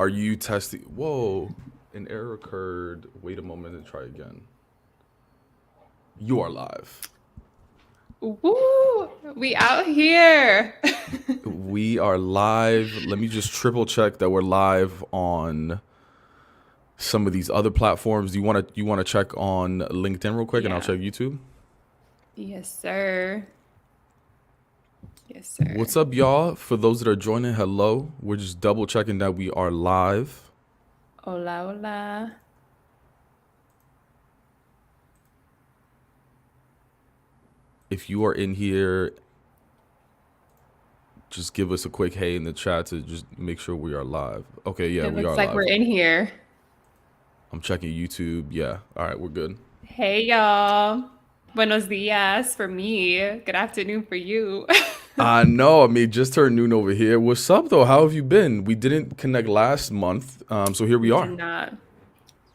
Are you testing? Whoa, an error occurred. Wait a moment and try again. You are live. Woo! We out here. We are live. Let me just triple check that we're live on some of these other platforms. Do you want to check on LinkedIn real quick, and I'll Yeah. check YouTube. Yes, sir. Yes, What's sir. up, y'all? For those that are joining, hello. We're just double checking that we are live. Hola, hola. If you are in here, just give us a quick hey in the chat to just make sure we are live. Okay, yeah, It we looks are like we're live. in here. I'm checking YouTube. Yeah. All right, we're good. Hey, y'all. Buenos dias for me. Good afternoon for you. I know. I mean, just turned noon over here. What's up, though? How have you been? We didn't connect last month, so here we We did are. not.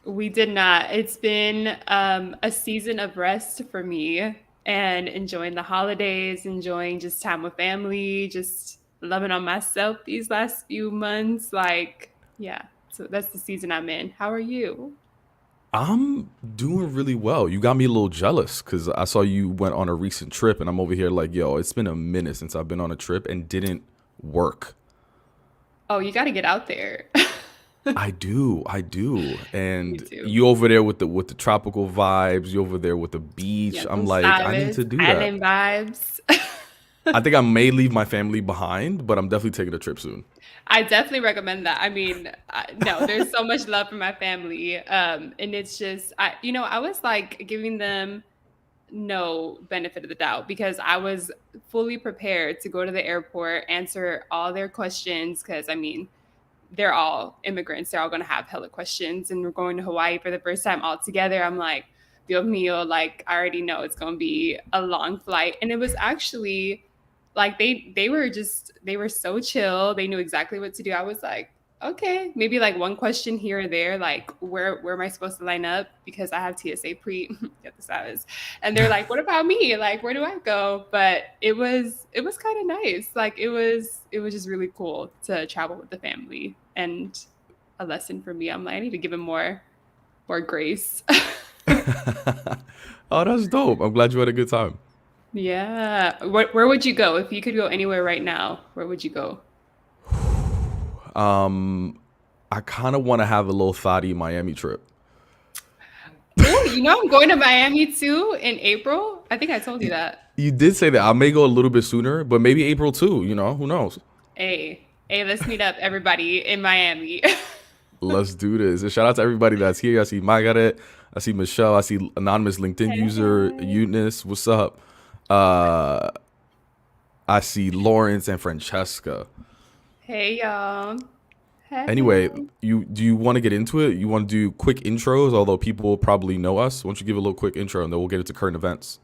We did not. It's been a season of rest for me and enjoying the holidays, enjoying just time with family, just loving on myself these last few months. Like, yeah, so that's the season I'm in. How are you? I'm doing really well. You got me a little jealous because I saw you went on a recent trip, and I'm over here like, yo, it's been a minute since I've been on a trip and didn't work. Oh, you got to get out there. I do. Me And too. you over there with the tropical vibes, you over there with the beach. Yeah, I'm tú like, I need sabes, to do that. island vibes. I think I may leave my family behind, but I'm definitely taking a trip soon. I definitely recommend that. I mean, no, there's so much love for my family. And it's just, I was like giving them no benefit of the doubt because I was fully prepared to go to the airport, answer all their questions. Cause I mean, they're all immigrants. They're all going to have hella questions. And we're going to Hawaii for the first time all together. I'm like, Dios mío, like I already know it's going to be a long flight. And it was actually like they were so chill. They knew exactly what to do. I was like, okay, maybe like one question here or there, like where am I supposed to line up because I have TSA pre get the status. And they're like, what about me? Like, where do I go? But it was kind of nice. Like it was just really cool to travel with the family and a lesson for me. I'm like, I need to give him more grace. Oh, that's dope. I'm glad you had a good time. Yeah. Where would you go if you could go anywhere right now? Where would you go? I kind of want to have a little thotty Miami trip. Oh, I'm going to Miami too in April. I think I told you that. You did say that. I may go a little bit sooner, but maybe April too. Who knows? Hey, let's meet up, everybody, in Miami. Let's do this. And shout out to everybody that's here. I see Margaret. I see Michelle. I see anonymous LinkedIn user Hey. Eunice. What's up? Uh, I see Lawrence and Francesca. Hey, y'all. Anyway, Hey. do you want to get into it? You want to do quick intros, although people probably know us. Why don't you give a little quick intro and then we'll get into current events.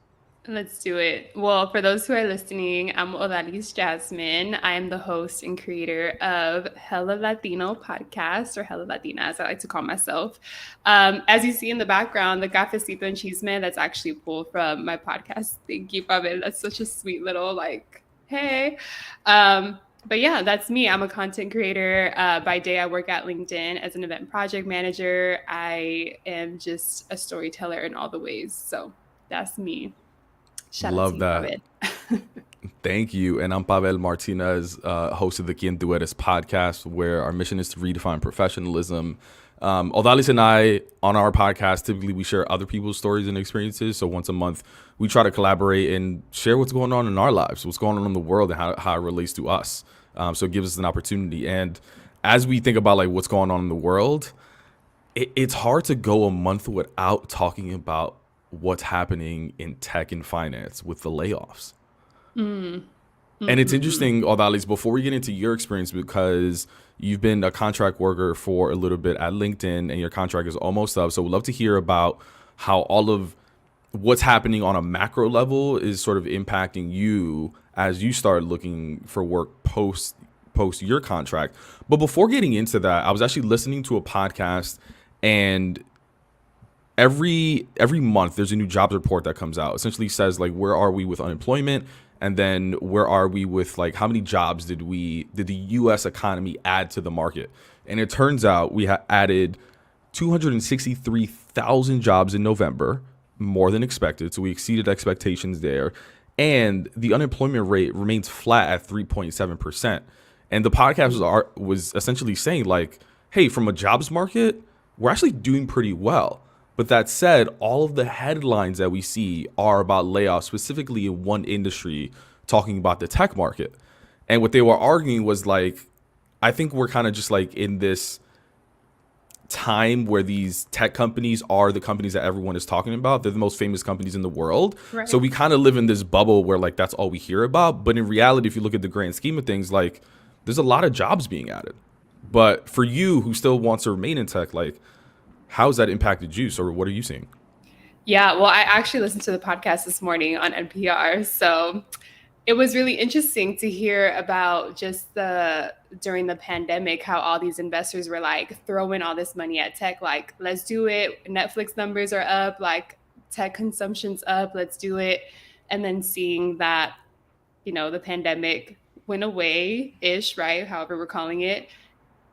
Let's do it. Well, for those who are listening, I'm Odalys Jasmine. I am the host and creator of Hella Latino podcast, or Hella Latina, as I like to call myself. As you see in the background, the cafecito and chisme, that's actually pulled from my podcast. Thank you, Pabel. That's such a sweet little, like, hey. But yeah, that's me. I'm a content creator. By day, I work at LinkedIn as an event project manager. I am just a storyteller in all the ways. So that's me. Shout out to Love you, that. Pabel. Thank you. And I'm Pavel Martinez, host of the Quien Tú Eres podcast, where our mission is to redefine professionalism. Odalys and I, on our podcast, typically we share other people's stories and experiences. So once a month, we try to collaborate and share what's going on in our lives, what's going on in the world, and how it relates to us. So it gives us an opportunity. And as we think about like what's going on in the world, it's hard to go a month without talking about what's happening in tech and finance with the layoffs. Mm, And it's mm-mm-mm. interesting, Odalis, before we get into your experience, because you've been a contract worker for a little bit at LinkedIn and your contract is almost up. So we'd love to hear about how all of what's happening on a macro level is sort of impacting you as you start looking for work post your contract. But before getting into that, I was actually listening to a podcast, and every month there's a new jobs report that comes out. Essentially says like where are we with unemployment, and then where are we with like how many jobs did the US economy add to the market And it turns out we added 263,000 jobs in November, more than expected. So we exceeded expectations there. And the unemployment rate remains flat at 3.7%. And the podcast was essentially saying, like, hey, from a jobs market, we're actually doing pretty well. But that said, all of the headlines that we see are about layoffs, specifically in one industry, talking about the tech market. And what they were arguing was like, I think we're kind of just like in this time where these tech companies are the companies that everyone is talking about. They're the most famous companies in the world. So Right. we kind of live in this bubble where like that's all we hear about. But in reality, if you look at the grand scheme of things, like there's a lot of jobs being added. But for you who still wants to remain in tech, like how's that impacted you? So what are you seeing? Yeah, well, I actually listened to the podcast this morning on NPR. So it was really interesting to hear about just during the pandemic, how all these investors were like throwing all this money at tech, like, let's do it. Netflix numbers are up, like tech consumption's up, let's do it. And then seeing that, the pandemic went away ish, right? However, we're calling it.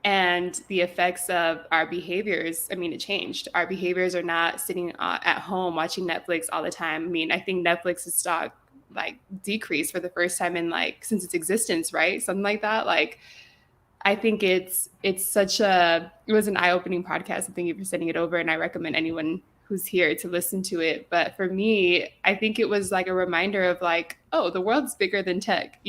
And the effects of our behaviors, I mean, it changed. Our behaviors are not sitting at home watching Netflix all the time. I mean, I think Netflix's stock like decreased for the first time in like since its existence, right? Something like that. Like, I think it was an eye-opening podcast. I thank you for sending it over, and I recommend anyone who's here to listen to it. But for me, I think it was like a reminder of like, oh, the world's bigger than tech.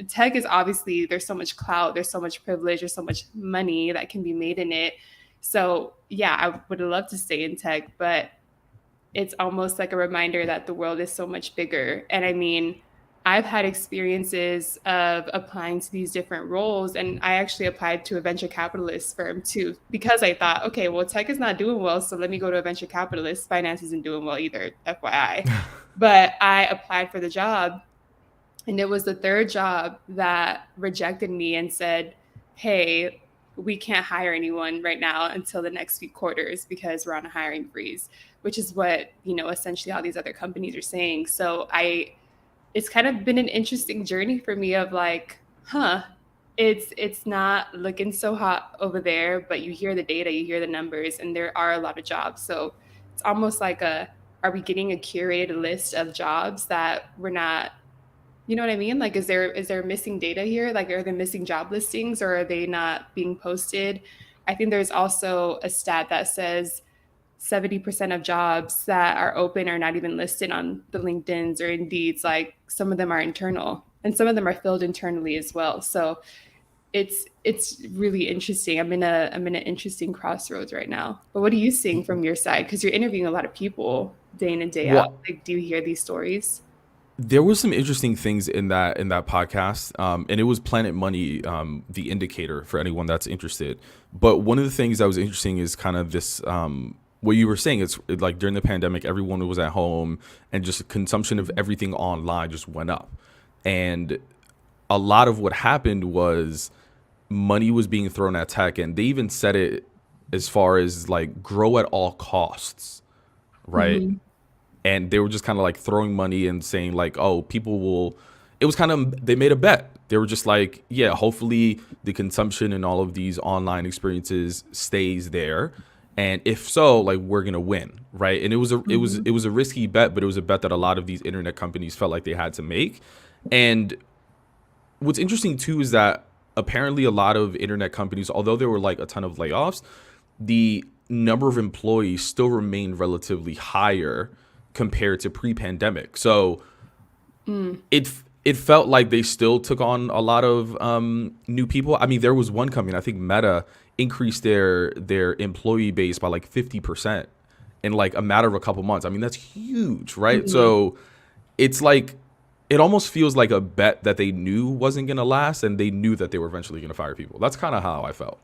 Tech is obviously, there's so much clout, there's so much privilege, there's so much money that can be made in it. So yeah, I would love to stay in tech, but it's almost like a reminder that the world is so much bigger. And I mean, I've had experiences of applying to these different roles, and I actually applied to a venture capitalist firm too, because I thought, okay, well, tech is not doing well, so let me go to a venture capitalist. Finance isn't doing well either, FYI. But I applied for the job, and it was the third job that rejected me and said, hey, we can't hire anyone right now until the next few quarters because we're on a hiring freeze, which is what, essentially all these other companies are saying. So it's kind of been an interesting journey for me of like, it's not looking so hot over there, but you hear the data, you hear the numbers, and there are a lot of jobs. So it's almost like are we getting a curated list of jobs that we're not, you know what I mean? Like, is there missing data here? Like, are there missing job listings, or are they not being posted? I think there's also a stat that says 70% of jobs that are open are not even listed on the LinkedIn's or Indeed's. Like, some of them are internal and some of them are filled internally as well. So it's really interesting. I'm in an interesting crossroads right now. But what are you seeing from your side? Because you're interviewing a lot of people day in and day out. Well, Like, do you hear these stories? there was some interesting things in that podcast, and it was Planet Money, the indicator for anyone that's interested. But one of the things that was interesting is kind of this. What you were saying is like during the pandemic, everyone was at home, and just consumption of everything online just went up, and a lot of what happened was money was being thrown at tech, and they even said it as far as like grow at all costs, right? Mhm. And they were just kind of like throwing money and saying like, oh, people will. It was kind of, they made a bet. They were just like, yeah, hopefully the consumption and all of these online experiences stays there, and if so, like we're gonna win, right? And it was a risky bet, but it was a bet that a lot of these internet companies felt like they had to make. And what's interesting too is that apparently a lot of internet companies, although there were like a ton of layoffs, the number of employees still remained relatively higher compared to pre-pandemic. So it felt like they still took on a lot of new people. I mean, there was one company, I think Meta, increased their employee base by like 50% in like a matter of a couple months. I mean, that's huge, right? Mhm. So it's like it almost feels like a bet that they knew wasn't gonna last, and they knew that they were eventually gonna fire people. That's kind of how I felt.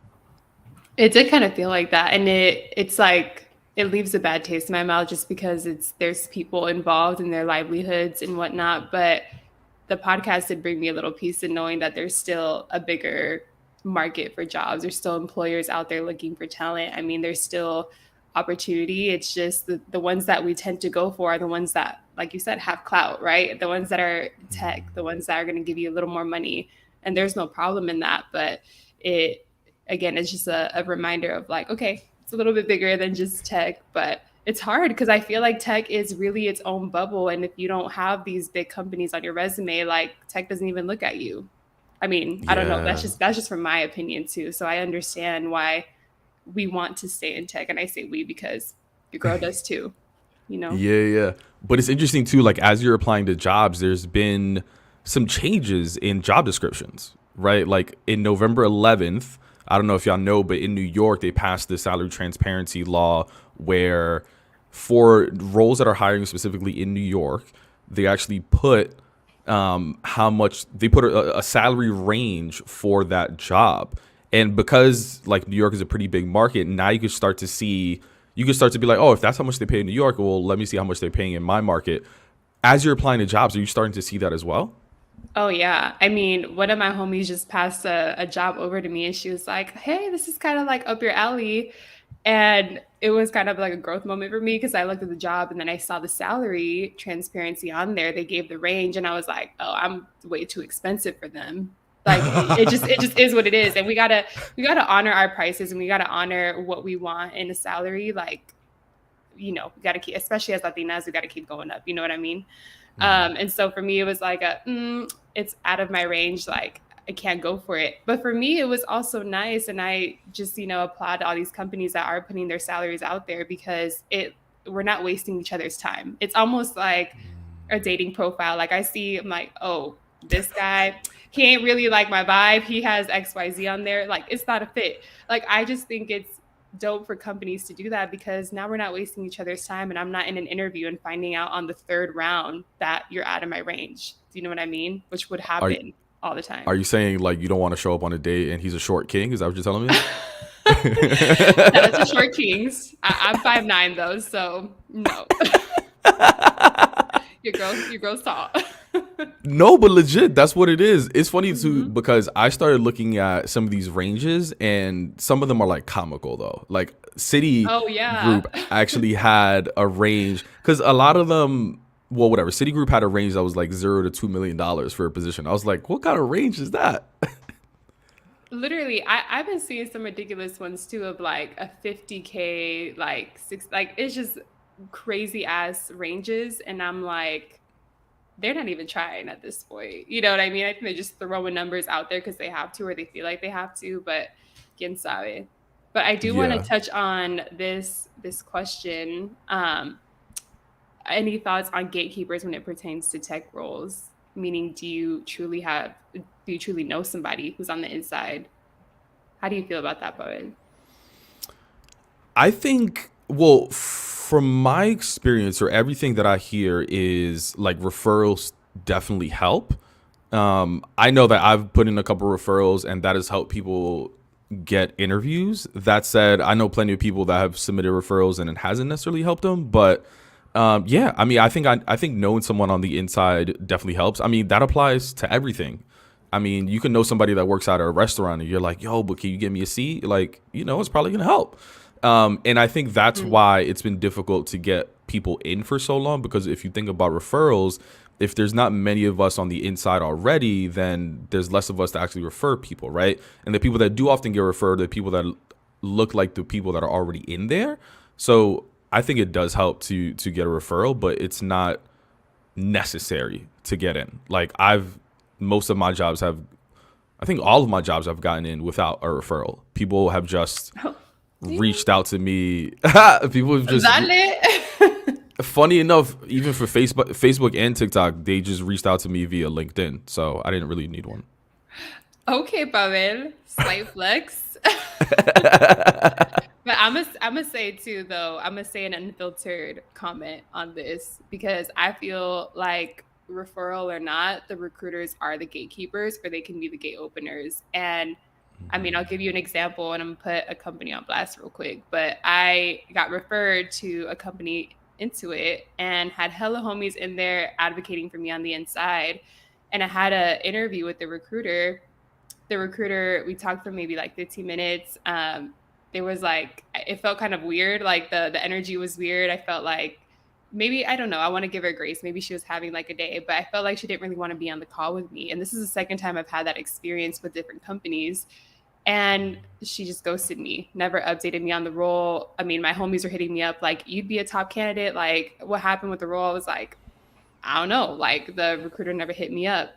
It did kind of feel like that, and it's like it leaves a bad taste in my mouth just because there's people involved in their livelihoods and whatnot. But the podcast did bring me a little peace in knowing that there's still a bigger market for jobs. There's still employers out there looking for talent. I mean, there's still opportunity. It's just the ones that we tend to go for are the ones that, like you said, have clout, right? The ones that are tech, the ones that are going to give you a little more money. And there's no problem in that. But it, again, it's just a reminder of like, okay, it's a little bit bigger than just tech, but it's hard because I feel like tech is really its own bubble. And if you don't have these big companies on your resume, like tech doesn't even look at you. I mean, I don't know. Yeah. That's just from my opinion too. So I understand why we want to stay in tech. And I say we because your girl does too, you know? Yeah, yeah. But it's interesting too, like as you're applying to jobs, there's been some changes in job descriptions, right? Like in November 11th, I don't know if y'all know, but in New York, they passed the salary transparency law where for roles that are hiring specifically in New York, they actually put how much they put a salary range for that job. And because like New York is a pretty big market, now you can start to be like, oh, if that's how much they pay in New York, well, let me see how much they're paying in my market. As you're applying to jobs, are you starting to see that as well? Oh yeah. I mean, one of my homies just passed a job over to me and she was like, hey, this is kind of like up your alley. And it was kind of like a growth moment for me because I looked at the job and then I saw the salary transparency on there. They gave the range and I was like, oh, I'm way too expensive for them. Like it just is what it is. And we gotta honor our prices and we gotta honor what we want in a salary. Like, we gotta keep, especially as Latinas, we gotta keep going up. You know what I mean? And so for me, it was like it's out of my range. Like I can't go for it. But for me, it was also nice. And I just, applaud all these companies that are putting their salaries out there because we're not wasting each other's time. It's almost like a dating profile. Like I'm like, oh, this guy, he ain't really like my vibe. He has XYZ on there. Like it's not a fit. Like I just think it's dope for companies to do that because now we're not wasting each other's time and I'm not in an interview and finding out on the third round that you're out of my range. Do you know what I mean? Which would Are happen all the are time. you saying like you don't want to show up on a date and he's a short king? Is that what you're telling me? Shout out to Short Kings. I'm 5'9" though, so no. Your girl's tall. No, but legit, that's what it is. It's funny too Hmm. because I started looking at some of these ranges and some of them are like comical though. Like City Oh yeah. Group actually had a range because a lot of them, well, whatever. City Group had a range that was like $0 to $2 million for a position. I was like, what kind of range is that? Literally, I've been seeing some ridiculous ones too of like a 50K, like six, like it's just crazy ass ranges. And I'm like, they're not even trying at this point. You know what I mean? I think they're just throwing numbers out there because they have to or they feel like they have to, but quién sabe. But I do want to Yeah. touch on this question. Any thoughts on gatekeepers when it pertains to tech roles? Meaning, do you truly know somebody who's on the inside? How do you feel about that, Bowen? I think, well, from my experience or everything that I hear is like referrals definitely help. I know that I've put in a couple referrals and that has helped people get interviews. That said, I know plenty of people that have submitted referrals and it hasn't necessarily helped them. But yeah, I mean, I think knowing someone on the inside definitely helps. I mean, that applies to everything. I mean, you can know somebody that works at a restaurant and you're like, yo, but can you get me a seat? Like, it's probably gonna help. And I think that's Mm. why it's been difficult to get people in for so long because if you think about referrals, if there's not many of us on the inside already, then there's less of us to actually refer people, right? And the people that do often get referred are the people that look like the people that are already in there. So I think it does help to get a referral, but it's not necessary to get in. Like most of my jobs have, I think all of my jobs I've gotten in without a referral. People have just Oh, see? reached out to me. People have just, Dale. funny enough, even for Facebook and TikTok, they just reached out to me via LinkedIn. So I didn't really need one. Okay, Pavel. Slight flex. But I'm gonna say too, though. I'm gonna say an unfiltered comment on this because I feel like referral or not, the recruiters are the gatekeepers, or they can be the gate openers. And I mean, I'll give you an example, and I'm gonna put a company on blast real quick. But I got referred to a company into it and had hella homies in there advocating for me on the inside. And I had an interview with the recruiter. We talked for maybe like 15 minutes. There was like, it felt kind of weird. Like the energy was weird. I felt like maybe, I don't know, I want to give her grace. Maybe she was having like a day, but I felt like she didn't really want to be on the call with me. And this is the second time I've had that experience with different companies. And she just ghosted me, never updated me on the role. I mean, my homies were hitting me up like, you'd be a top candidate. Like, what happened with the role? I was like, I don't know. Like, the recruiter never hit me up.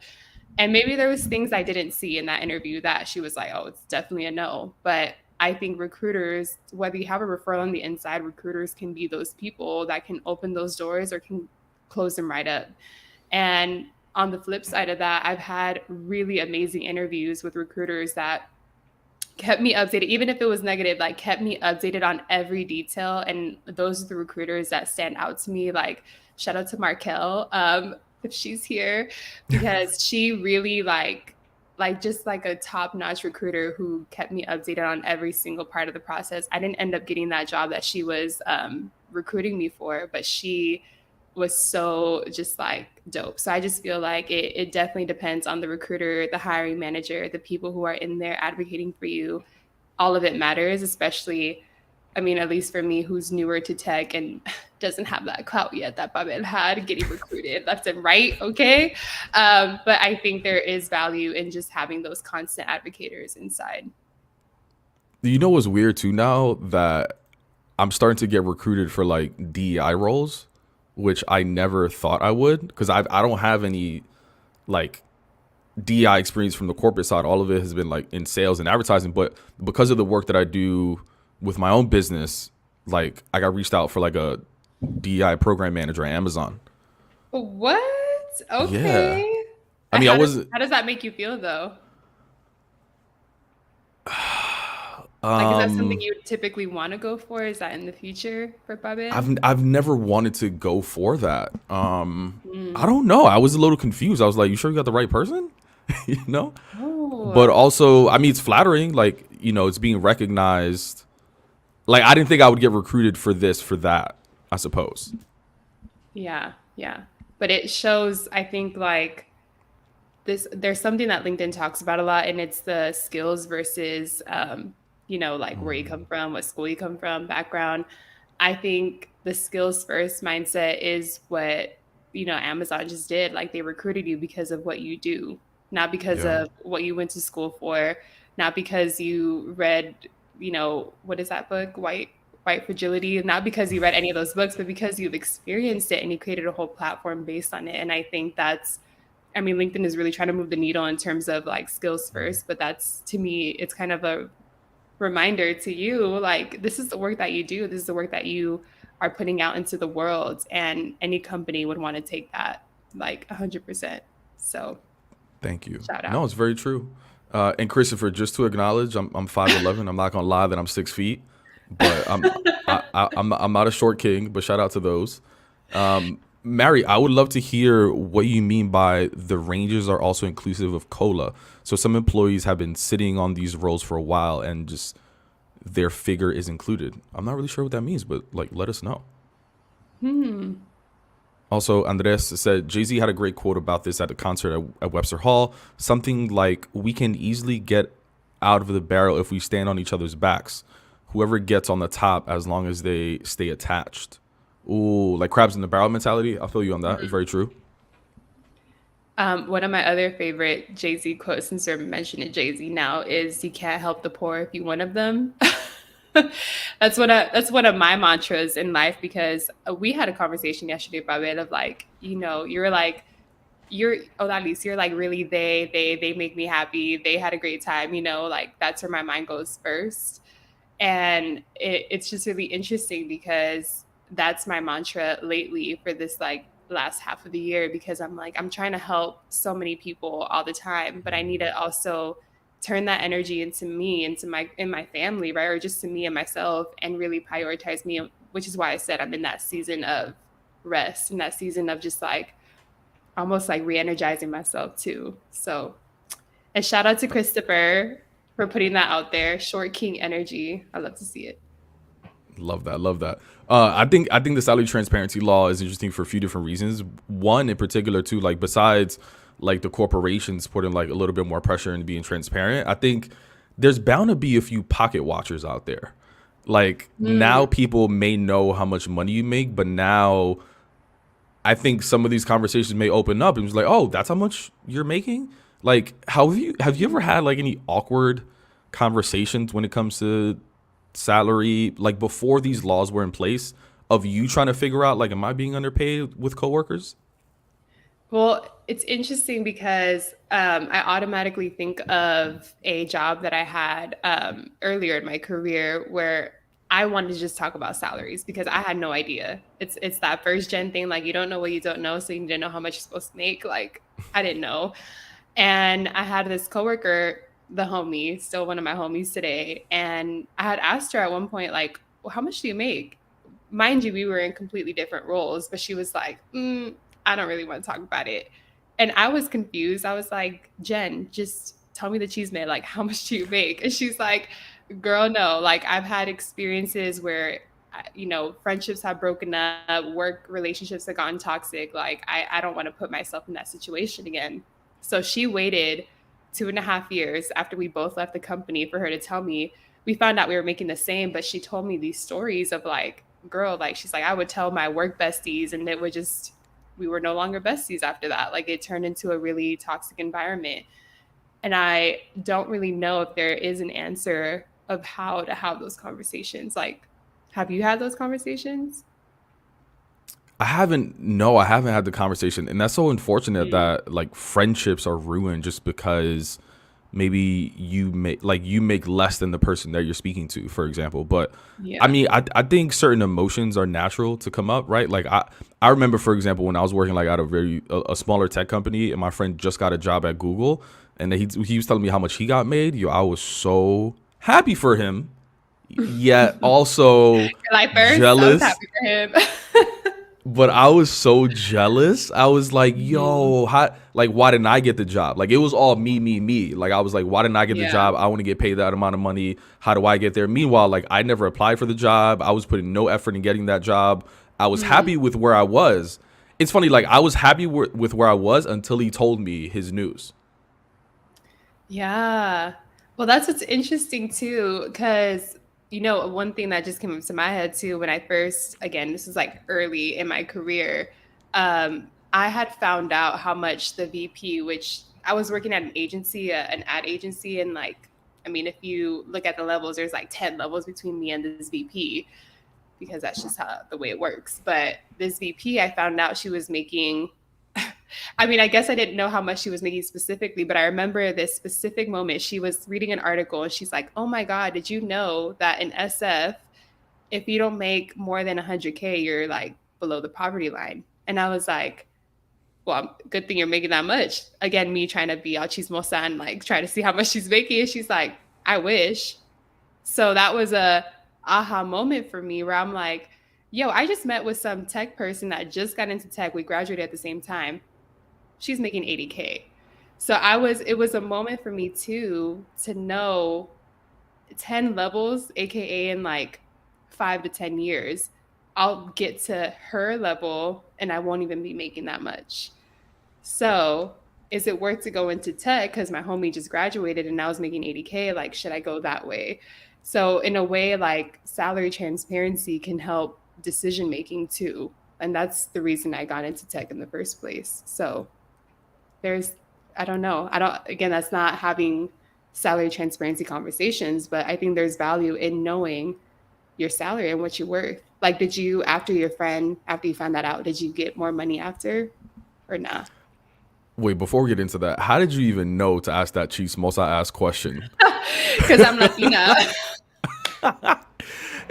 And maybe there was things I didn't see in that interview that she was like, oh, it's definitely a no. But I think recruiters, whether you have a referral on the inside, recruiters can be those people that can open those doors or can close them right up. And on the flip side of that, I've had really amazing interviews with recruiters that kept me updated, even if it was negative, like kept me updated on every detail. And those are the recruiters that stand out to me. Like, shout out to Markel, if she's here, because she really just like a top-notch recruiter who kept me updated on every single part of the process. I didn't end up getting that job that she was recruiting me for, but she was so just like dope. So I just feel like it definitely depends on the recruiter, the hiring manager, the people who are in there advocating for you. All of it matters, especially, I mean, at least for me, who's newer to tech and doesn't have that clout yet that Pabel had, getting recruited left and right. Okay. But I think there is value in just having those constant advocators inside. You know what's weird too now that I'm starting to get recruited for like DEI roles, which I never thought I would because I don't have any like DEI experience from the corporate side. All of it has been like in sales and advertising, but because of the work that I do with my own business, like I got reached out for like a DEI program manager at Amazon. What? Yeah. Okay. I mean, I was How does that make you feel though? Like, is that something um you typically want to go for? Is that in the future for Pabel? I've never wanted to go for that. I Mm. don't know. I was a little confused. I was like, "You sure you got the right person?" you know? But Oh, also, I mean, it's flattering. Like, it's being recognized. Like, I didn't think I would get recruited for this, for that, I suppose. yeah, yeah. But it shows, I think, like there's something that LinkedIn talks about a lot, and it's the skills versus, like where you come from, what school you come from, background. I think the skills first mindset is what, Amazon just did. Like, they recruited you because of what you do, not because Yeah. of what you went to school for, not because you read, what is that book? White Fragility, not because you read any of those books, but because you've experienced it and you created a whole platform based on it. And I think I mean, LinkedIn is really trying to move the needle in terms of like skills first, but that's, to me, it's kind of a reminder to you, like, this is the work that you do. This is the work that you are putting out into the world. And any company would want to take that like 100%. So Thank you. shout No, out. it's very true. And Christopher, just to acknowledge, I'm 5'11". I'm not gonna lie that I'm 6 feet, but I'm not a short king. But shout out to those. Mary, I would love to hear what you mean by the ranges are also inclusive of COLA. So some employees have been sitting on these roles for a while and just their figure is included. I'm not really sure what that means, but like, let us know. Hmm. Also, Andres said Jay-Z had a great quote about this at a concert at Webster Hall. Something like, "We can easily get out of the barrel if we stand on each other's backs. Whoever gets on the top, as long as they stay attached." Ooh, like crabs in the barrel mentality. I feel you on that. It's very true. One of my other favorite Jay-Z quotes, since we're mentioning Jay-Z now, is "You can't help the poor if you one of them." That's one of my mantras in life, because we had a conversation yesterday about it, of like, you're Odalys, you're like, really, they make me happy. They had a great time, like that's where my mind goes first. And it's just really interesting because that's my mantra lately for this like last half of the year, because I'm like, I'm trying to help so many people all the time, but I need to also turn that energy into me, into my family, right? Or just to me and myself, and really prioritize me, which is why I said I'm in that season of rest, in that season of just like almost like re-energizing myself too. So, and shout out to Christopher for putting that out there. Short King energy. I love to see it. Love that. Love that. I think the salary transparency law is interesting for a few different reasons. One in particular, too, like besides like the corporations putting like a little bit more pressure into being transparent, I think there's bound to be a few pocket watchers out there. Like Mm. now people may know how much money you make, but now I think some of these conversations may open up and it's like, oh, that's how much you're making. Like, how have you ever had like any awkward conversations when it comes to salary, like before these laws were in place, of you trying to figure out like, am I being underpaid with coworkers? Well, it's interesting because I automatically think of a job that I had earlier in my career where I wanted to just talk about salaries because I had no idea. It's that first gen thing, like you don't know what you don't know, so you didn't know how much you're supposed to make. Like I didn't know, and I had this coworker, the homie, still one of my homies today, and I had asked her at one point, like, well, how much do you make? Mind you, we were in completely different roles, but she was like, I don't really want to talk about it. And I was confused. I was like, Jen, just tell me the cheese man. Like, how much do you make? And she's like, girl, no. Like, I've had experiences where, friendships have broken up, work relationships have gotten toxic. Like, I don't want to put myself in that situation again. So she waited 2.5 years after we both left the company for her to tell me. We found out we were making the same, but she told me these stories of like, girl, like she's like, I would tell my work besties and it would just, we were no longer besties after that. Like it turned into a really toxic environment. And I don't really know if there is an answer of how to have those conversations. Like, have you had those conversations? I haven't had the conversation. And that's so unfortunate Mm, that like friendships are ruined just because maybe you make less than the person that you're speaking to, for example. But I yeah. mean, I think certain emotions are natural to come up, right? Like I remember, for example, when I was working like at a smaller tech company, and my friend just got a job at Google, and then he was telling me how much he got made. Yo, I was so happy for him, yet also July 1st, I was jealous. happy for him. But I was so jealous. I was like, Mhm. yo, how, like, why didn't I get the job? Like, it was all me, me, me. Like, I was like, why didn't I get the Yeah. job? I want to get paid that amount of money. How do I get there? Meanwhile, like, I never applied for the job. I was putting no effort in getting that job. I was Mm. happy with where I was. It's funny, like, I was happy with where I was until he told me his news. Yeah. Well, that's what's interesting too, because one thing that just came up to my head too, when I first, again, this is like early in my career, I had found out how much the VP, which I was working at an agency, an ad agency, and like, I mean, if you look at the levels, there's like 10 levels between me and this VP because that's just how the way it works. But this VP, I found out she was making, I mean, I guess I didn't know how much she was making specifically, but I remember this specific moment. She was reading an article and she's like, "Oh my God, did you know that in SF, if you don't make more than 100K, you're like below the poverty line?" And I was like, well, good thing you're making that much. Again, me trying to be al chismosa and like try to see how much she's making. And she's like, I wish. So that was a aha moment for me where I'm like, yo, I just met with some tech person that just got into tech. We graduated at the same time. She's making 80K. So it was a moment for me too to know 10 levels, aka in like 5 to 10 years, I'll get to her level and I won't even be making that much. So is it worth to go into tech because my homie just graduated and now is making 80K? Like, should I go that way? So in a way, like salary transparency can help decision making too. And that's the reason I got into tech in the first place. So there's, I don't know. I don't, again, that's not having salary transparency conversations, but I think there's value in knowing your salary and what you're worth. Like, did you, after you found that out, did you get more money after or not? Wait, before we get into that, how did you even know to ask that chismosa ass question? Because I'm Latina.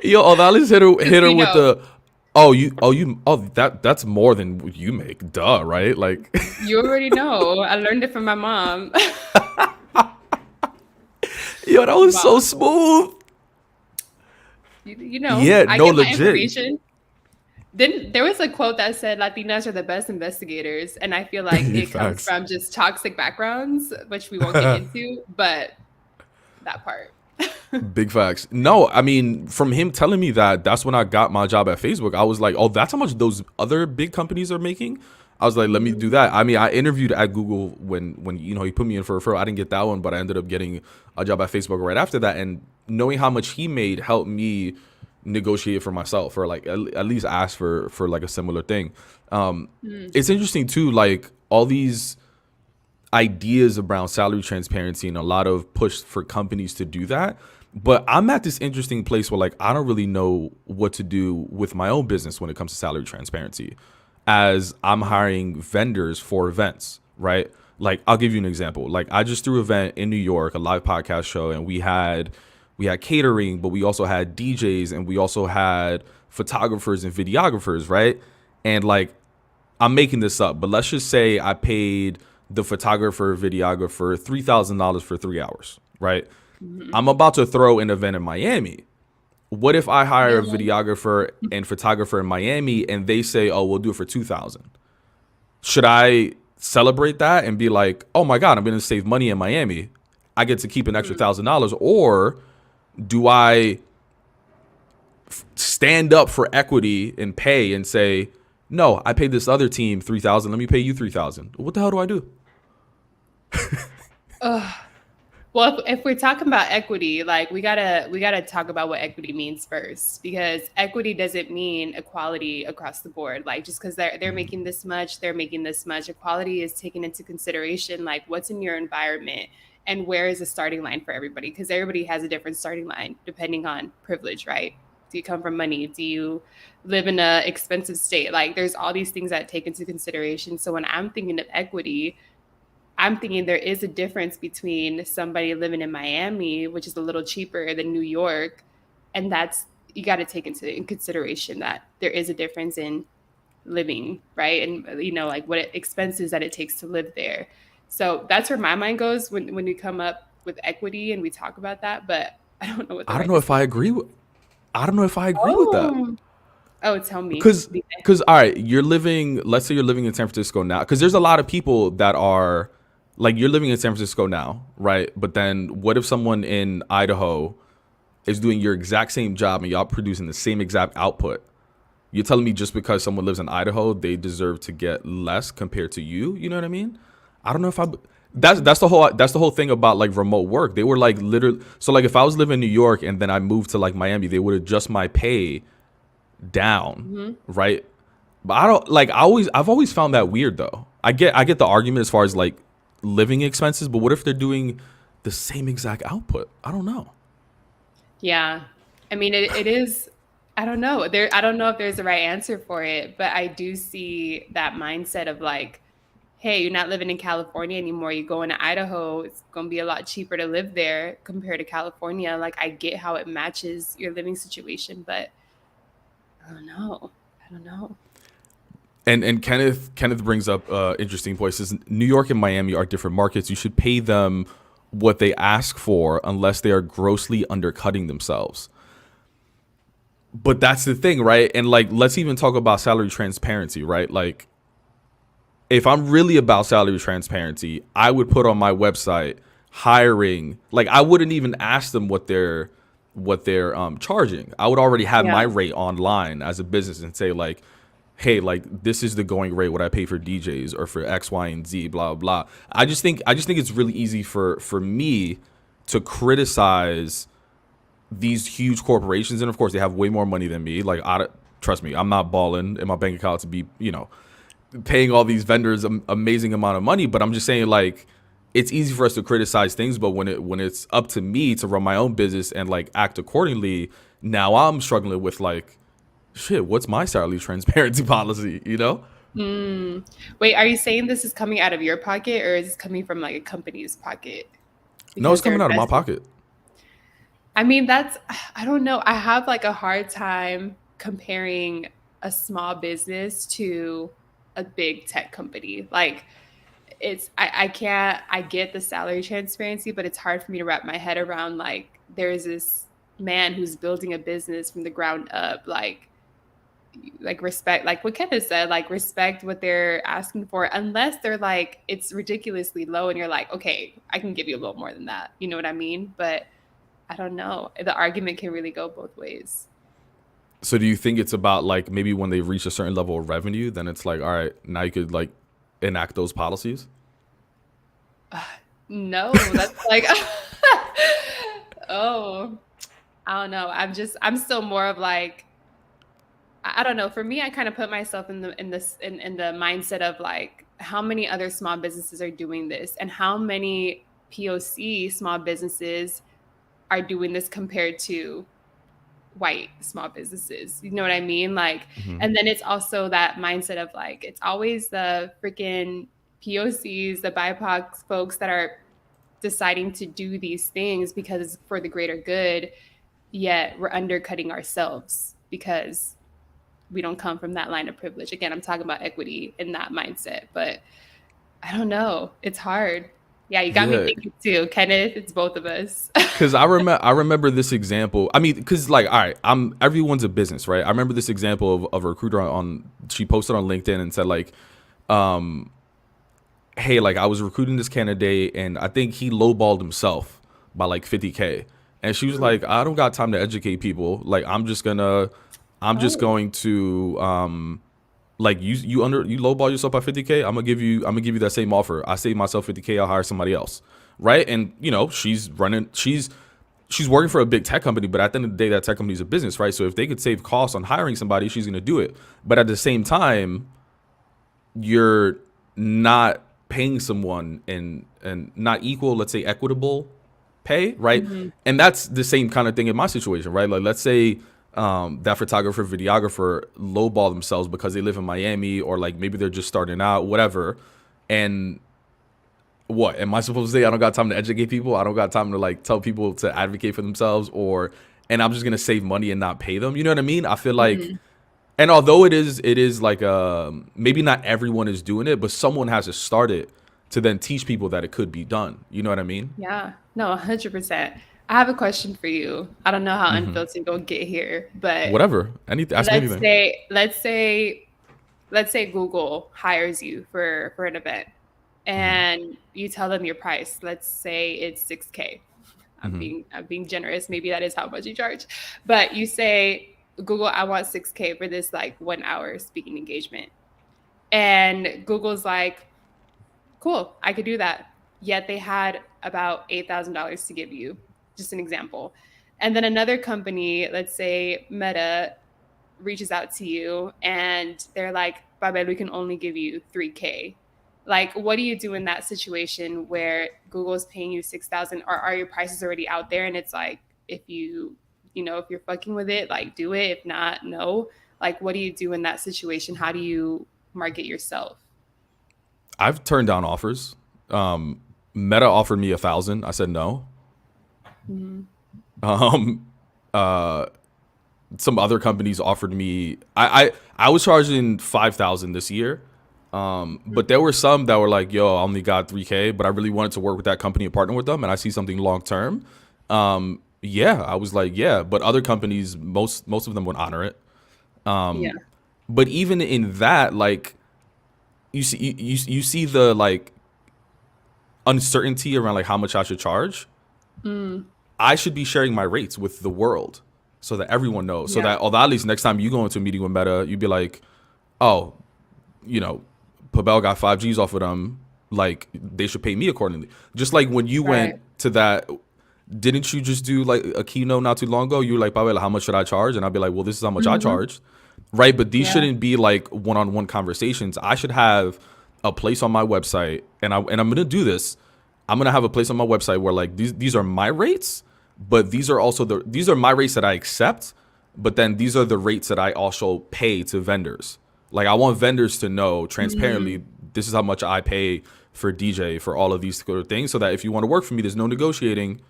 Yo, Odalys Because hit her we with know. the, that's more than what you make, duh, right? Like, You already know. I learned it from my mom. yo, that was so Wow. smooth. Yeah, I no, get my legit. information. Then there was a quote that said Latinas are the best investigators. And I feel like it comes Facts. from just toxic backgrounds, which we won't get into, but that part. Big facts. No, I mean, from him telling me that, that's when I got my job at Facebook. I was like, oh, that's how much those other big companies are making. I was like, let me do Mhm. that. I mean, I interviewed at Google when he put me in for a referral. I didn't get that one, but I ended up getting a job at Facebook right after that. And knowing how much he made helped me negotiate for myself, or like at least ask for like a similar thing. Mm. It's interesting too, like all these. ideas around salary transparency and a lot of push for companies to do that. But I'm at this interesting place where like I don't really know what to do with my own business when it comes to salary transparency, as I'm hiring vendors for events, right? Like I'll give you an example. Like I just threw an event in New York, a live podcast show, and we had catering, but we also had DJs and we also had photographers and videographers, right? And like I'm making this up, but let's just say I paid the photographer, videographer $3,000 for 3 hours, right? Mhm. I'm about to throw an event in Miami. What if I hire a Yeah. videographer and photographer in Miami and they say, "Oh, we'll do it for 2,000?" Should I celebrate that and be like, "Oh my God, I'm going to save money in Miami. I get to keep an extra Mm. $1,000," or do I stand up for equity and pay and say, "No, I paid this other team 3,000. Let me pay you 3,000." What the hell do I do? Ugh. Well, if we're talking about equity, like we gotta talk about what equity means first, because equity doesn't mean equality across the board. Like just because they're making this much, they're making this much. Equality is taken into consideration, like what's in your environment and where is the starting line for everybody, because everybody has a different starting line depending on privilege, right? Do you come from money? Do you live in a expensive state? Like there's all these things that take into consideration. So when I'm thinking of equity, I'm thinking there is a difference between somebody living in Miami, which is a little cheaper than New York, and that's you got to take into in consideration that there is a difference in living, right? And like what expenses that it takes to live there. So that's where my mind goes when we come up with equity and we talk about that, but I don't know what the I don't right know if I decision. agree with I don't know if I agree with that. Oh, oh, tell me. Because all right, let's say you're living in San Francisco now, because there's a lot of people that are like, you're living in San Francisco now, right? But then what if someone in Idaho is doing your exact same job and y'all producing the same exact output? You're telling me just because someone lives in Idaho, they deserve to get less compared to you? You know what I mean? I don't know if I. That's the whole thing about like remote work. They were like literally, so like if I was living in New York and then I moved to like Miami, they would adjust my pay down, Mhm. right? But I don't like. I've always found that weird though. I get the argument as far as like living expenses, but what if they're doing the same exact output? I don't know. Yeah. I mean, it is, I don't know. I don't know if there's a right answer for it, but I do see that mindset of like, hey, you're not living in California anymore. You're going to Idaho. It's going to be a lot cheaper to live there compared to California. Like, I get how it matches your living situation, but I don't know. I don't know. And Kenneth brings up interesting points. Says New York and Miami are different markets. You should pay them what they ask for unless they are grossly undercutting themselves. But that's the thing, right? And like, let's even talk about salary transparency, right? Like, if I'm really about salary transparency, I would put on my website hiring. Like, I wouldn't even ask them what they're charging. I would already have my Yeah. rate online as a business and say like, hey, like this is the going rate what I pay for DJs or for X, Y, and Z, blah blah. I just think it's really easy for me to criticize these huge corporations, and of course they have way more money than me. Like, trust me, I'm not balling in my bank account to be paying all these vendors amazing amount of money. But I'm just saying like, it's easy for us to criticize things, but when it's up to me to run my own business and like act accordingly, now I'm struggling with like, shit, what's my salary transparency policy? Hmm. Wait, are you saying this is coming out of your pocket or is this coming from like a company's pocket No, it's because they're coming out of my investing? pocket. I mean, I don't know. I have like a hard time comparing a small business to a big tech company. Like I can't, I get the salary transparency, but it's hard for me to wrap my head around like there's this man who's building a business from the ground up. Like respect, like what Kevin said, like respect what they're asking for, unless they're like it's ridiculously low and you're like, okay, I can give you a little more than that. You know what I mean? But I don't know. The argument can really go both ways. So do you think it's about like maybe when they reach a certain level of revenue, then it's like, all right, now you could like enact those policies? No, that's like, oh, I don't know. I'm still more of like, I don't know. For me, I kind of put myself in the mindset of like how many other small businesses are doing this and how many POC small businesses are doing this compared to white small businesses. You know what I mean? Like, Hmm. and then it's also that mindset of like, it's always the freaking POCs, the BIPOC folks that are deciding to do these things because it's for the greater good, yet we're undercutting ourselves because we don't come from that line of privilege. Again, I'm talking about equity in that mindset, but I don't know. It's hard. Yeah, you got me Yeah, thinking too, Kenneth. It's both of us. because I remember this example. I mean, because like, all right, I'm everyone's a business, right? I remember this example of a recruiter she posted on LinkedIn and said like, hey, like I was recruiting this candidate and I think he lowballed himself by like 50K. And she was Mm. like, I don't got time to educate people. Like I'm just Oh, going to like you lowball yourself by 50K. I'm gonna give you that same offer. I save myself 50K, I'll hire somebody else. Right? And she's working for a big tech company, but at the end of the day, that tech company is a business, right? So if they could save costs on hiring somebody, she's gonna do it. But at the same time, you're not paying someone and not equal, let's say equitable pay, right? mhm. And that's the same kind of thing in my situation, right? Like let's say that photographer, videographer lowball themselves because they live in Miami or like maybe they're just starting out, whatever. And what am I supposed to say? I don't got time to educate people. I don't got time to like tell people to advocate for themselves and I'm just gonna save money and not pay them. You know what I mean? I feel like, Mhm. and although it is like maybe not everyone is doing it, but someone has to start it to then teach people that it could be done. You know what I mean? Yeah. No, 100%. I have a question for you. I don't know how Hmm. unfiltered will get here, but Whatever. Anything. Ask me let's anything. say let's say let's say Google hires you for an event Hmm. and you tell them your price. Let's say it's 6K. Hmm. I'm being generous. Maybe that is how much you charge. But you say, Google, I want 6K for this like 1 hour speaking engagement. And Google's like, cool, I could do that. Yet they had about $8,000 to give you, just an example. And then another company, let's say Meta, reaches out to you and they're like, Babel, we can only give you 3K. Like, what do you do in that situation where Google is paying you 6,000 or are your prices already out there? And it's like, if if you're fucking with it, like do it. If not, no. Like, what do you do in that situation? How do you market yourself? I've turned down offers. Meta offered me 1,000. I said no. Mm-hmm. Um, uh, some other companies offered me. I was charging 5,000 this year. But there were some that were like, "Yo, I only got 3K," but I really wanted to work with that company and partner with them, and I see something long term. Yeah, I was like, yeah. But other companies, most of them would honor it. Yeah. But even in that, like, you see the like uncertainty around like how much I should charge. Mm, I should be sharing my rates with the world so that everyone knows. So yeah. that although at least next time you go into a meeting with Meta, you'd be like, oh, you know, Pabel got 5Gs off of them. Like they should pay me accordingly. Just like when you Right. went to that, didn't you just do like a keynote not too long ago? You were like, Pabel, how much should I charge? And I'd be like, well, this is how much I Hmm. charged. Right. But these Yeah. shouldn't be like one-on-one conversations. I should have a place on my website and I'm gonna do this. I'm gonna have a place on my website where like these are my rates, but these are my rates that I accept, but then these are the rates that I also pay to vendors. Like I want vendors to know Mm. transparently this is how much I pay for DJ for all of these sort of things, so that if you want to work for me, there's no negotiating.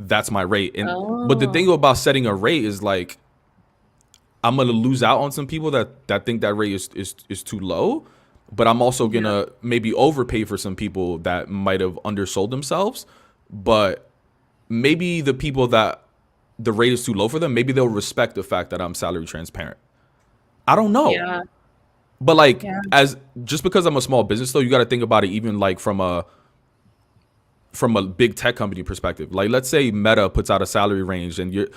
That's my rate. And but the thing Oh, about setting a rate is like I'm gonna lose out on some people that think that rate is too low, but I'm also yeah. gonna maybe overpay for some people that might have undersold themselves. But maybe the people that the rate is too low for them, maybe they'll respect the fact that I'm salary transparent. I don't know. Yeah. But like Yeah. as just because I'm a small business though, you got to think about it even like from a big tech company perspective. Like let's say Meta puts out a salary range and you're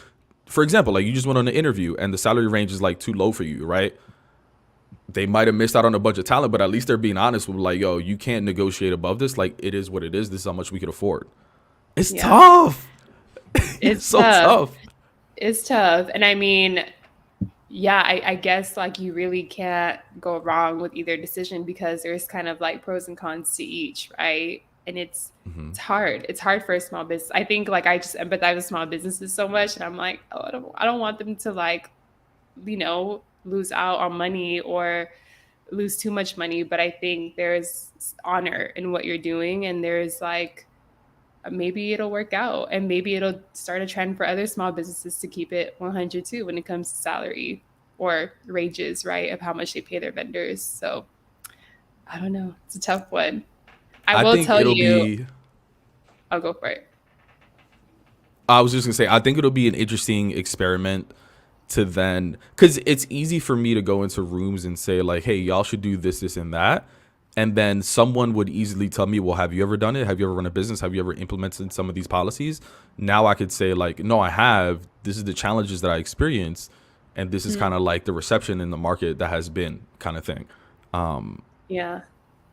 for example, like you just went on an interview and the salary range is like too low for you, right? They might have missed out on a bunch of talent, but at least they're being honest with like, yo, you can't negotiate above this. Like it is what it is. This is how much we can afford. It's Yeah. tough. It's It's so tough. tough. It's tough. And I mean, Yeah, I guess like you really can't go wrong with either decision because there's kind of like pros and cons to each, right? And Hmm. it's hard. It's hard for a small business. I think like I just empathize with small businesses so much, and I'm like, oh, I don't want them to like, lose out on money or lose too much money. But I think there's honor in what you're doing, and there's like maybe it'll work out, and maybe it'll start a trend for other small businesses to keep it 100 too when it comes to salary or wages, right? Of how much they pay their vendors. So I don't know. It's a tough one. I I will think tell it'll you, be. I'll go for it. I was just gonna say, I think it'll be an interesting experiment to then, because it's easy for me to go into rooms and say like, hey, y'all should do this, this, and that. And then someone would easily tell me, well, have you ever done it? Have you ever run a business? Have you ever implemented some of these policies? Now I could say like, no, I have. This is the challenges that I experienced. And this is kind of Mm, like the reception in the market that has been, kind of thing. yeah.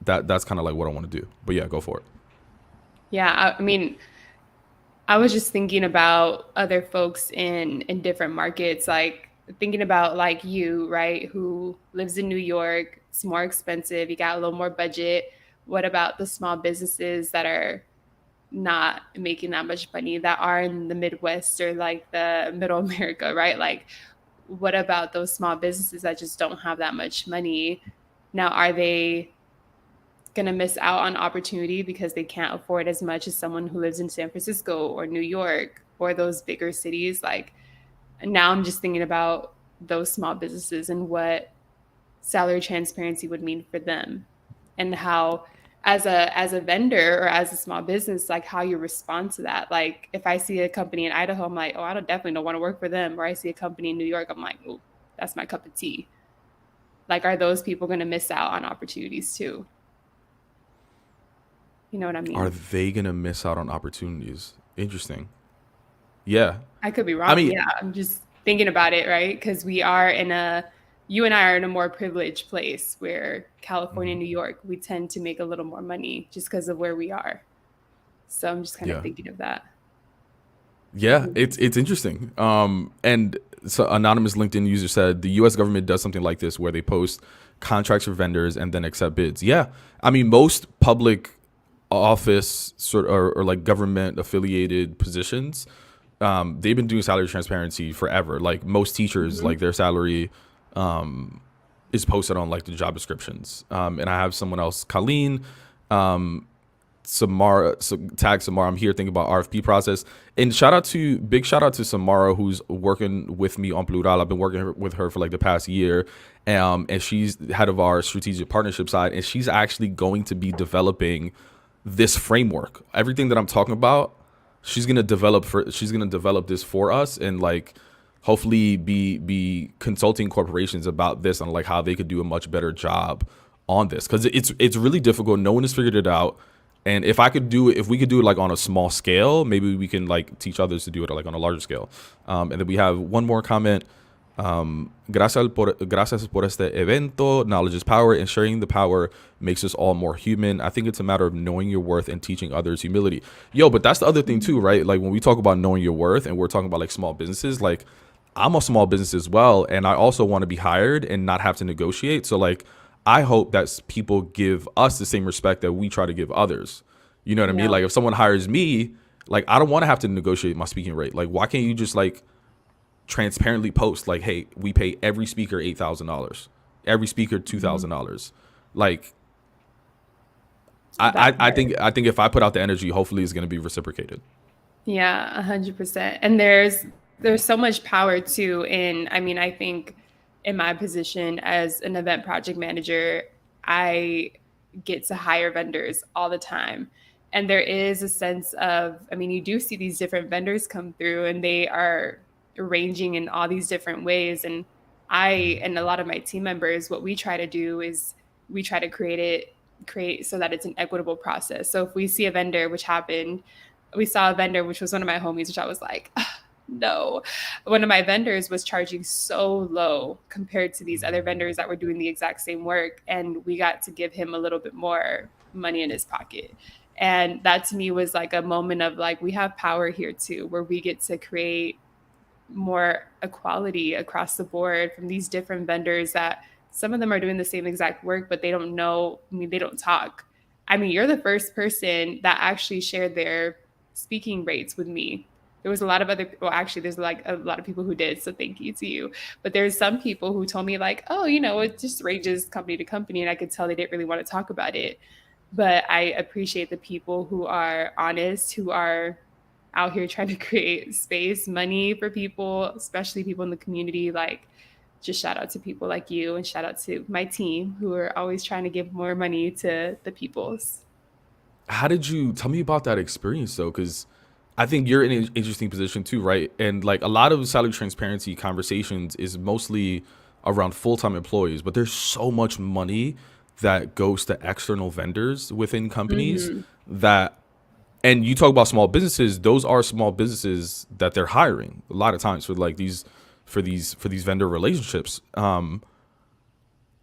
That's kind of like what I want to do. But yeah, go for it. Yeah. I mean, I was just thinking about other folks in different markets, like thinking about like you, right, who lives in New York. It's more expensive. You got a little more budget. What about the small businesses that are not making that much money that are in the Midwest or like the middle America, right? Like, what about those small businesses that just don't have that much money? Now, are they going to miss out on opportunity because they can't afford as much as someone who lives in San Francisco or New York or those bigger cities? Like, now I'm just thinking about those small businesses and what salary transparency would mean for them, and how as a vendor or as a small business, like how you respond to that. Like if I see a company in Idaho, I'm like, oh, definitely don't want to work for them. Or I see a company in New York, I'm like, oh, that's my cup of tea. Like, are those people going to miss out on opportunities too? You know what I Are mean? they going to miss out on opportunities? Interesting. Yeah. I could be I wrong. mean, Yeah, I'm just thinking about it, right? Because you and I are in a more privileged place where California and New York, we tend to make a little more money just because of where we are. So I'm just kind of yeah. thinking of that. Yeah, Mhm. it's interesting. And so anonymous LinkedIn user said the U.S. government does something like this where they post contracts for vendors and then accept bids. Yeah, I mean most public office or like government affiliated positions, they've been doing salary transparency forever. Like most teachers, Mhm. like their salary is posted on like the job descriptions. And I have someone else, Colleen, Samara, so tag Samara. I'm here thinking about RFP process. And big shout out to Samara, who's working with me on Plural. I've been working with her for like the past year. And she's head of our strategic partnership side. And she's actually going to be developing this framework. Everything that I'm talking about, she's gonna develop this for us and like hopefully be consulting corporations about this and like how they could do a much better job on this because it's really difficult. No one has figured it out. And if we could do it like on a small scale, maybe we can like teach others to do it like on a larger scale. And then we have one more comment. Gracias por este evento. Knowledge is power, and sharing the power makes us all more human. I think it's a matter of knowing your worth and teaching others humility. Yo, but that's the other thing too, right? Like when we talk about knowing your worth and we're talking about like small businesses, like I'm a small business as well, and I also want to be hired and not have to negotiate. So like I hope that people give us the same respect that we try to give others. You know what I mean? Yeah. Like if someone hires me, like I don't want to have to negotiate my speaking rate. Like why can't you just like transparently post like, hey, we pay every speaker $8,000, every speaker Mhm. $2,000. Like That part. I think if I put out the energy, hopefully it's going to be reciprocated. Yeah, 100%. And there's so much power too in, I mean, I think in my position as an event project manager, I get to hire vendors all the time. And there is a sense of, I mean, you do see these different vendors come through and they are ranging in all these different ways. And and a lot of my team members, what we try to do is we try to create so that it's an equitable process. So if we see a vendor, which happened, we saw a vendor, which was one of my homies, which I was like, no. One of my vendors was charging so low compared to these other vendors that were doing the exact same work. And we got to give him a little bit more money in his pocket. And that to me was like a moment of like, we have power here too, where we get to create more equality across the board from these different vendors that some of them are doing the same exact work, but they don't know. I mean, they don't talk. I mean, you're the first person that actually shared their speaking rates with me. There was a lot of other, well, actually, there's like a lot of people who did. So thank you to you. But there's some people who told me, like, oh, it just ranges company to company. And I could tell they didn't really want to talk about it. But I appreciate the people who are honest, who are out here trying to create space, money for people, especially people in the community. Like, just shout out to people like you and shout out to my team who are always trying to give more money to the peoples. How did you tell me about that experience though? Because I think you're in an interesting position too, right? And like a lot of salary transparency conversations is mostly around full-time employees, but there's so much money that goes to external vendors within companies Hmm. that, and you talk about small businesses, those are small businesses that they're hiring a lot of times for like these vendor relationships.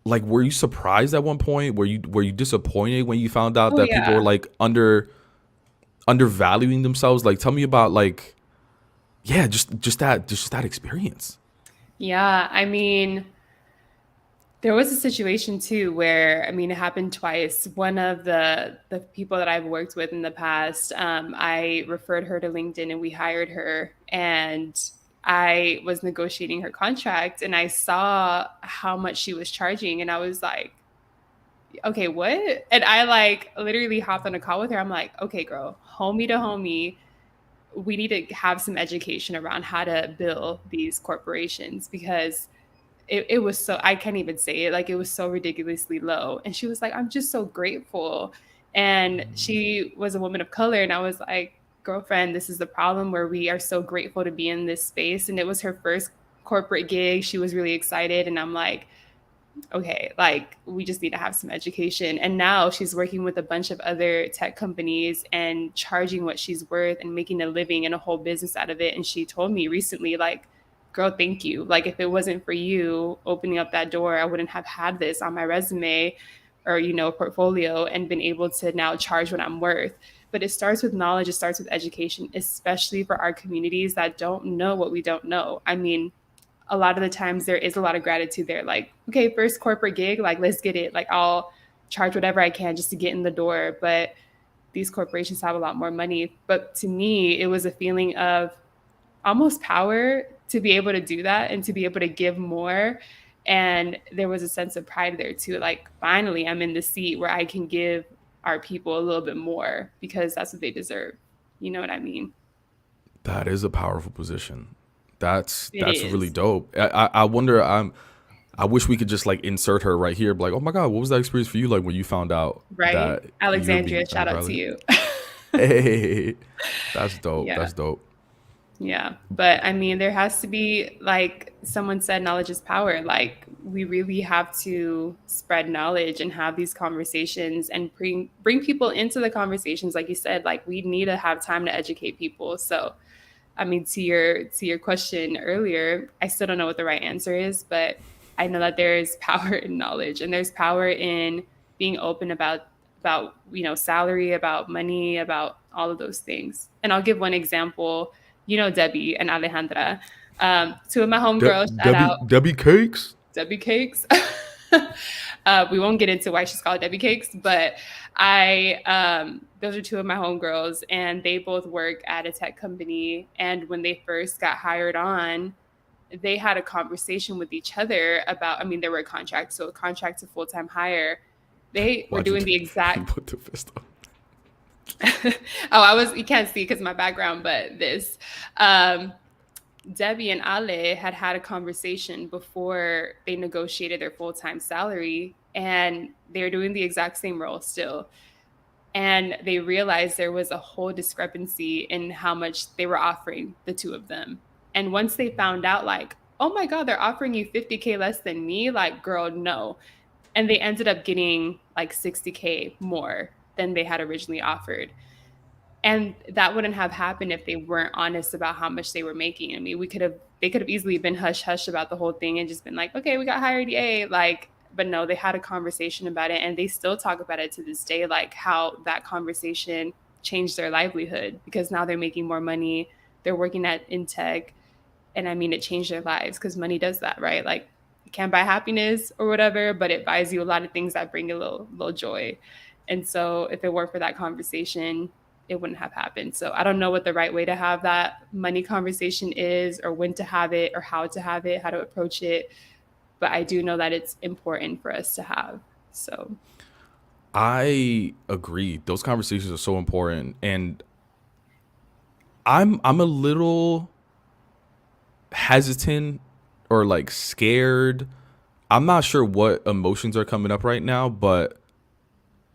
Like were you surprised at one point? Were you disappointed when you found out Oh, that people were yeah. like undervaluing themselves? Like tell me about like, yeah, just that experience. Yeah. I mean, there was a situation too where, I mean, it happened twice. One of the people that I've worked with in the past, I referred her to LinkedIn and we hired her. And I was negotiating her contract and I saw how much she was charging, and I was like, okay, what? And I like literally hopped on a call with her. I'm like, okay, girl, homie to homie, we need to have some education around how to bill these corporations because it was so, I can't even say it, like it was so ridiculously low. And she was like, I'm just so grateful. And she was a woman of color. And I was like, girlfriend, this is the problem where we are so grateful to be in this space. And it was her first corporate gig. She was really excited. And I'm like, okay, like we just need to have some education. And now she's working with a bunch of other tech companies and charging what she's worth and making a living and a whole business out of it. And she told me recently, like, girl, thank you. Like, if it wasn't for you opening up that door, I wouldn't have had this on my resume or, portfolio and been able to now charge what I'm worth. But it starts with knowledge, it starts with education, especially for our communities that don't know what we don't know. I mean, a lot of the times there is a lot of gratitude there. Like, okay, first corporate gig, like let's get it. Like I'll charge whatever I can just to get in the door. But these corporations have a lot more money. But to me, it was a feeling of almost power to be able to do that and to be able to give more. And there was a sense of pride there too. Like finally I'm in the seat where I can give our people a little bit more because that's what they deserve. You know what I mean? That is a powerful position. It That's really is. dope. I wonder. I wish we could just like insert her right here. Be like, oh my god, what was that experience for you? Like when you found out Right? that you're being Alexandria, shout out to undervalued. you. Hey, that's dope. Yeah. That's dope. Yeah. But I mean, there has to be, like someone said, knowledge is power. Like, we really have to spread knowledge and have these conversations and bring people into the conversations. Like you said, like we need to have time to educate people. So, I mean, to your question earlier, I still don't know what the right answer is, but I know that there is power in knowledge and there's power in being open about salary, about money, about all of those things. And I'll give one example. Debbie and Alejandra, two of my homegirls. Shout out Debbie Cakes. Debbie Cakes. We won't get into why she's called Debbie Cakes, but those are two of my homegirls, and they both work at a tech company. And when they first got hired on, they had a conversation with each other about, I mean, they were a contract, so a contract to full time hire. They were Why'd you doing do? the You exact. put the fist up. Oh, you can't see because of my background, but this. Debbie and Ale had a conversation before they negotiated their full time salary, and they're doing the exact same role still. And they realized there was a whole discrepancy in how much they were offering, the two of them. And once they found out, like, oh my God, they're offering you 50K less than me, like, girl, no. And they ended up getting like 60K more than they had originally offered. And that wouldn't have happened if they weren't honest about how much they were making. I mean, they could have easily been hush hush about the whole thing and just been like, okay, we got hired, yay. Like, but no, they had a conversation about it, and they still talk about it to this day, like how that conversation changed their livelihood because now they're making more money. They're working in tech. And I mean, it changed their lives because money does that, right? Like, it can't buy happiness or whatever, but it buys you a lot of things that bring a little joy. And so if it weren't for that conversation, it wouldn't have happened. So I don't know what the right way to have that money conversation is, or when to have it, or how to have it, how to approach it. But I do know that it's important for us to have. So I agree. Those conversations are so important, and I'm a little hesitant or like scared. I'm not sure what emotions are coming up right now, but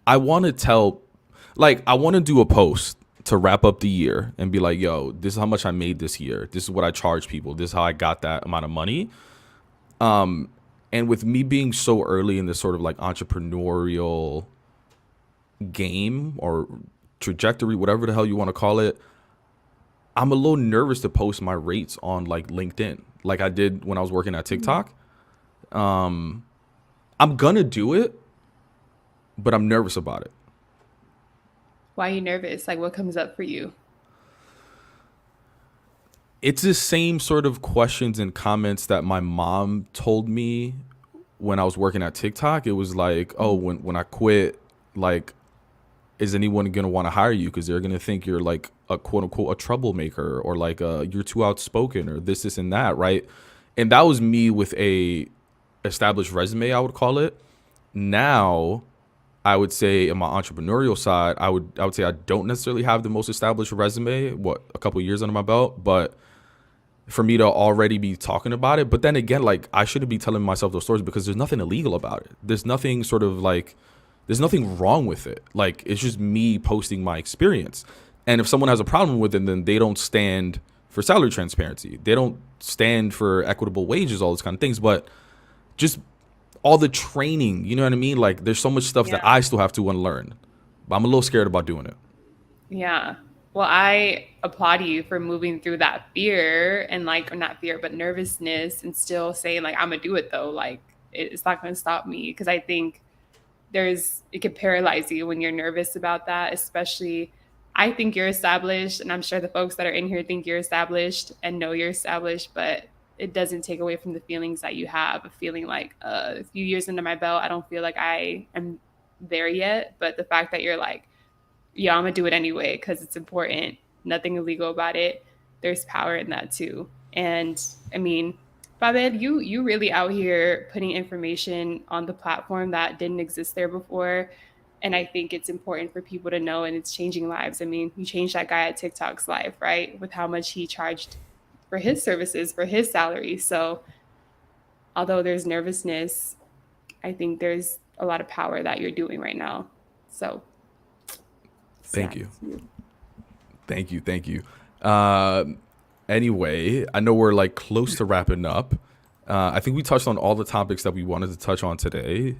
I want to tell, like, I want to do a post to wrap up the year and be like, yo, this is how much I made this year. This is what I charge people. This is how I got that amount of money. And with me being so early in this sort of like entrepreneurial game or trajectory, whatever the hell you want to call it, I'm a little nervous to post my rates on like LinkedIn, like I did when I was working at TikTok. I'm gonna do it, but I'm nervous about it. why are you nervous? Like, what comes up for you? It's the same sort of questions and comments that my mom told me when I was working at TikTok. It was like, oh, when I quit, like, is anyone gonna want to hire you? Because they're gonna think you're like a quote unquote a troublemaker, or like you're too outspoken, or this and that, right? And that was me with a established resume, I would call it. Now, I would say on my entrepreneurial side, I would say I don't necessarily have the most established resume. What, a couple years under my belt, but for me to already be talking about it. But then again, like, I shouldn't be telling myself those stories because there's nothing illegal about it. There's nothing sort of like, there's nothing wrong with it. Like, it's just me posting my experience. And if someone has a problem with it, then they don't stand for salary transparency. They don't stand for equitable wages, all those kind of things. But just all the training, you know what I mean? Like, there's so much stuff that Yeah. I still have to unlearn. But I'm a little scared about doing it. Yeah. Well, I applaud you for moving through that fear and, like, or not fear, but nervousness, and still saying, like, I'm gonna do it though. Like, it's not gonna stop me. Cause I think it could paralyze you when you're nervous about that, especially. I think you're established, and I'm sure the folks that are in here think you're established and know you're established, but it doesn't take away from the feelings that you have of feeling like, a few years into my belt, I don't feel like I am there yet. But the fact that you're like, yeah, I'm gonna do it anyway because it's important. Nothing illegal about it. There's power in that too. And I mean, Babed, you really out here putting information on the platform that didn't exist there before. And I think it's important for people to know, and it's changing lives. I mean, you changed that guy at TikTok's life, right? With how much he charged for his services, for his salary. So although there's nervousness, I think there's a lot of power that you're doing right now. So Thank snap you. to you. Thank you. Thank you. Uh, anyway, I know we're like close to wrapping up. I think we touched on all the topics that we wanted to touch on today.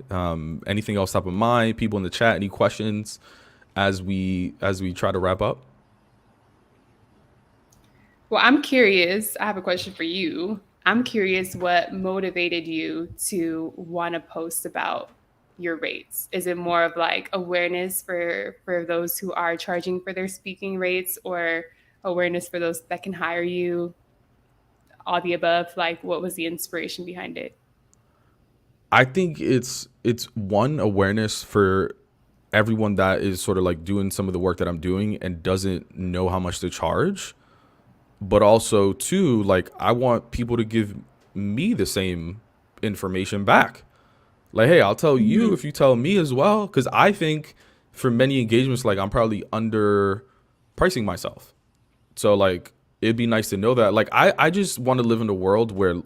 Anything else top of mind? People in the chat, any questions as we try to wrap up? Well, I'm curious. I have a question for you. I'm curious what motivated you to want to post about your rates. Is it more of like awareness for those who are charging for their speaking rates, or awareness for those that can hire you? All the above. Like, what was the inspiration behind it? I think it's one, awareness for everyone that is sort of like doing some of the work that I'm doing and doesn't know how much to charge. But also two, like, I want people to give me the same information back. Like, hey, I'll tell you Mhm. if you tell me as well. Because I think for many engagements, like, I'm probably under pricing myself. So like, it'd be nice to know that. Like, I just want to live in a world where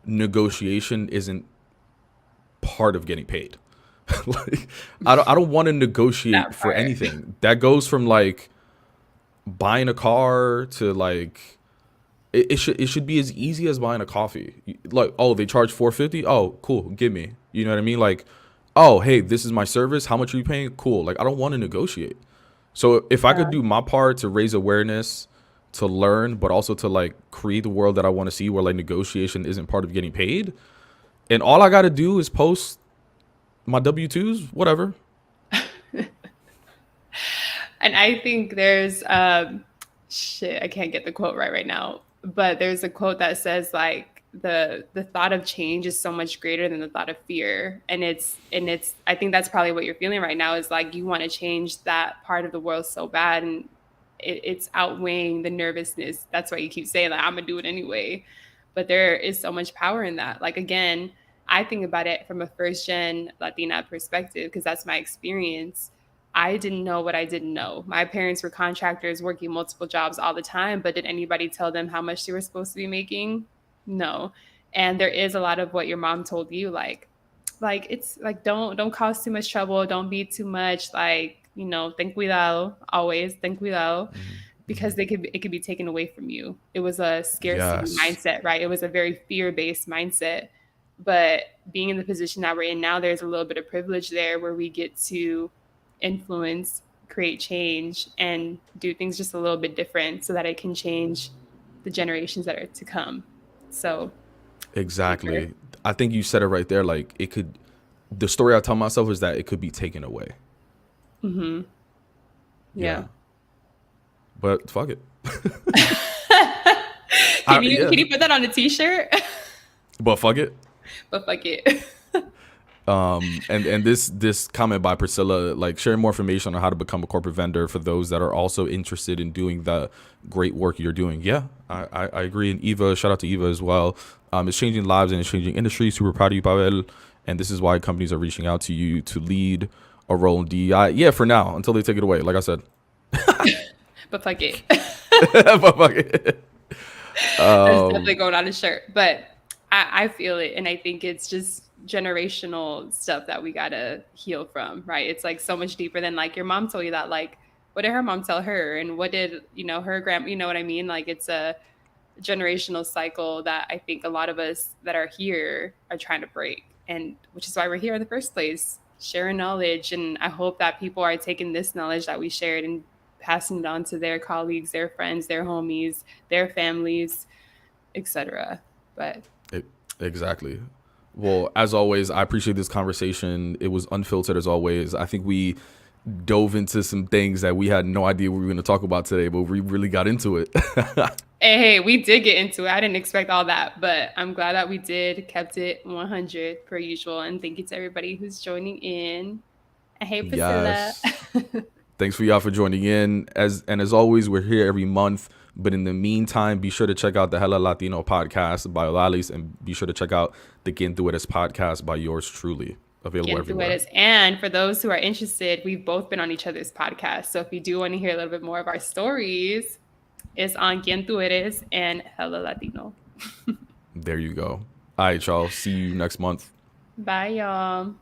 negotiation isn't part of getting paid. Like, I don't want to negotiate That for part. anything. That goes from like buying a car to like, it should be as easy as buying a coffee. Like, oh, they charge 450. Oh, cool, give me. You know what I mean? Like, oh, hey, this is my service. How much are you paying? Cool. Like, I don't want to negotiate. So if I could Yeah. do my part to raise awareness, to learn, but also to like create the world that I want to see, where like negotiation isn't part of getting paid, and all I got to do is post my W-2s, whatever. And I think there's shit, I can't get the quote right now, But there's a quote that says like the thought of change is so much greater than the thought of fear. And it's I think that's probably what you're feeling right now is like you want to change that part of the world so bad, and it's outweighing the nervousness. That's why you keep saying like I'm gonna do it anyway. But there is so much power in that. Like again, I think about it from a first gen Latina perspective because that's my experience. I didn't know what I didn't know. My parents were contractors working multiple jobs all the time, but did anybody tell them how much they were supposed to be making? No. And there is a lot of what your mom told you, like it's like don't cause too much trouble, don't be too much, like, you know, ten cuidado, always ten cuidado, because it could be taken away from you. It was a scarcity Yes. mindset, right? It was a very fear-based mindset. But being in the position that we're in now, there's a little bit of privilege there where we get to influence, create change, and do things just a little bit different so that it can change the generations that are to come. So, super. Exactly. I think you said it right there. Like it could, the story I tell myself is that it could be taken away. Mm-hmm. Yeah. Yeah. But fuck it. Can Yeah. you put that on a t-shirt? But fuck it. But fuck it. And this comment by Priscilla, like sharing more information on how to become a corporate vendor for those that are also interested in doing the great work you're doing. Yeah, I agree. And Eva, shout out to Eva as well. It's changing lives and it's changing industries. Super proud of you, Pavel. And this is why companies are reaching out to you to lead a role in DEI. Yeah, for now, until they take it away. Like I said. But fuck it. But fuck it. That's definitely going on a shirt. But I feel it. And I think it's just generational stuff that we got to heal from, right? It's like so much deeper than like your mom told you that. Like, what did her mom tell her? And what did, you know, her grandma, you know what I mean? Like, it's a generational cycle that I think a lot of us that are here are trying to break. And which is why we're here in the first place, sharing knowledge. And I hope that people are taking this knowledge that we shared and passing it on to their colleagues, their friends, their homies, their families, etc. But Exactly. Well, as always, I appreciate this conversation. It was unfiltered as always. I think we dove into some things that we had no idea we were going to talk about today, but we really got into it. hey, we did get into it. I didn't expect all that, but I'm glad that we did, kept it 100 per usual. And thank you to everybody who's joining in. And hey, Priscilla. Yes. Thanks for y'all for joining in. As always, we're here every month. But in the meantime, be sure to check out the Hella Latino podcast by Odalys, and be sure to check out the Quien Tú Eres podcast by yours truly. Available everywhere. And for those who are interested, we've both been on each other's podcasts. So if you do want to hear a little bit more of our stories, it's on Quien Tú Eres and Hella Latino. There you go. All right, y'all. See you next month. Bye, y'all.